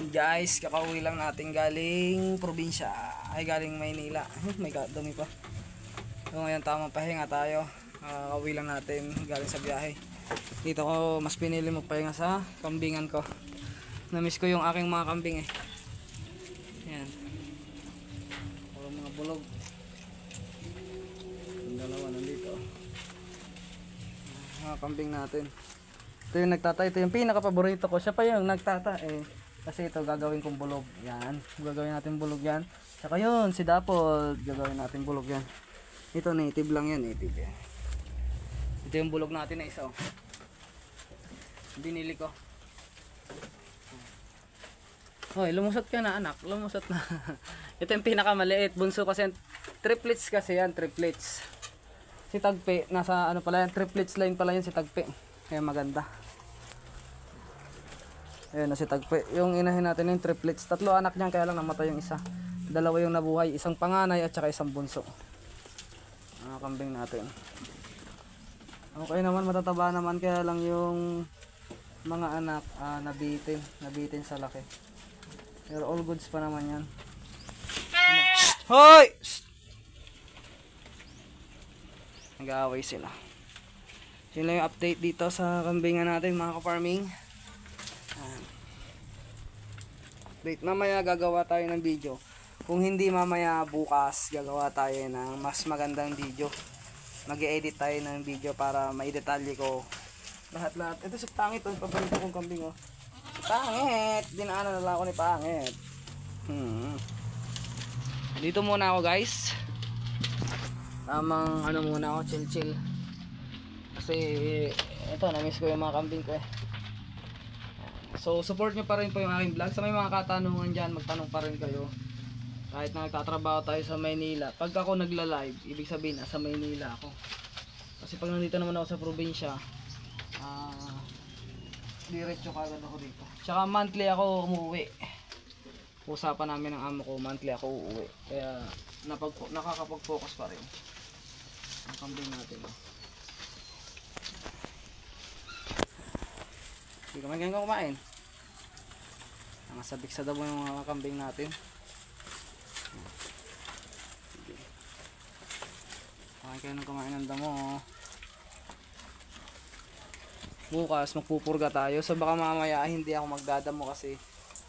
Guys, kakauwi lang natin galing probinsya, ay galing Maynila. May dumi pa. So ngayon tamang pahinga tayo. Kakauwi lang natin galing sa biyahe. Dito ko mas pinili magpahinga sa kambingan ko. Namiss ko yung aking mga kambing eh. Ayan. Puro mga bulog. Yung dalawa nandito. Mga kambing natin. Ito yung nagtata. Ito yung pinaka-paborito ko. Siya pa yung nagtata eh. Kasi ito gagawin kong bulog. Yan. Gagawin natin bulog yan. Saka yun, si Dapol. Gagawin natin bulog yan. Ito native lang yan. Native yan. Ito yung bulog natin na isa. Oh. Binili ko. Hoy, lumusot ka na anak. Lumusot na. Ito yung pinakamaliit. Bunso kasi. Triplets kasi yan. Triplets. Si Tagpi. Nasa ano pala yan. Triplets line pala yan si Tagpi. Kaya maganda. Ayun na si Tagpi. Yung inahin natin yung triplets. 3 anak niyan kaya lang namatay yung isa. 2 yung nabuhay. Isang panganay at saka isang bunso. Kambing natin. Okay naman, matataba naman. Kaya lang yung mga anak nabitin. Nabitin sa laki. Pero all goods pa naman yan. Hoy! Nag-aaway sila. Yun lang yung update dito sa kambingan natin mga ka-farming. Update. Mamaya gagawa tayo ng video. Kung hindi mamaya bukas gagawa tayo ng mas magandang video. Mag-i-edit tayo ng video para maidetalye ko lahat-lahat. Ito sa pangit oh, paborito kong kambing oh. Pangit! Dinaanan na lang ako ni pangit. Dito muna ako guys. Tamang ano muna ako, chill. Kasi ito, na-miss ko yung mga kambing ko eh. So support nyo pa rin po yung aking vlog. Sa may mga katanungan dyan, magtanong pa rin kayo. Kahit na nagtatrabaho tayo sa Maynila, pag ako nagla-live, ibig sabihin nasa Maynila ako. Kasi pag nandito naman ako sa probinsya, diretso kagad ako dito. Tsaka monthly ako umuwi. Usapan namin ng amo ko, monthly ako uuwi. Kaya nakakapag-focus pa rin ang kambing natin. Hindi ka man ganyan kumain. Ang sabik sa dabo yung mga kambing natin. Okay kayo nang kumain ng damo. Bukas magpupurga tayo. So baka mamaya hindi ako magdadamo kasi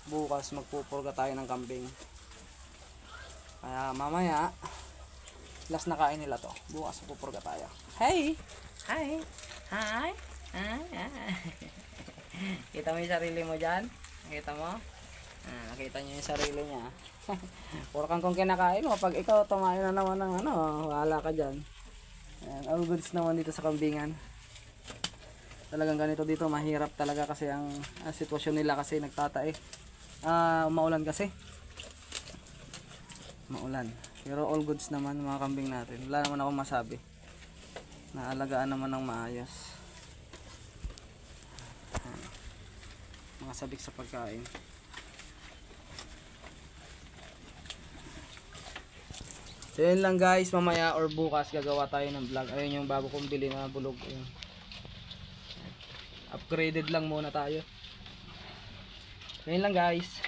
bukas magpupurga tayo ng kambing. Kaya mamaya last na kain nila to. Bukas magpupurga tayo. Hey! Hi! Hi! Hi! Kita mo yung sarili mo dyan? Nakita mo? Nakita nyo yung sarili niya. Puro kang kung kinakain mo. Pag ikaw tumayo na naman ng ano, wala ka dyan. Ayan, all goods naman dito sa kambingan. Talagang ganito dito, mahirap talaga kasi ang sitwasyon nila kasi nagtatae. Maulan kasi. Maulan. Pero all goods naman mga kambing natin. Wala naman akong masabi. Naalagaan naman ng maayos. Mga sabik sa pagkain. So yun lang guys, mamaya or bukas gagawa tayo ng vlog. Ayun yung bago kong bili na bulog. Ayun. Upgraded lang muna tayo. So yun lang guys.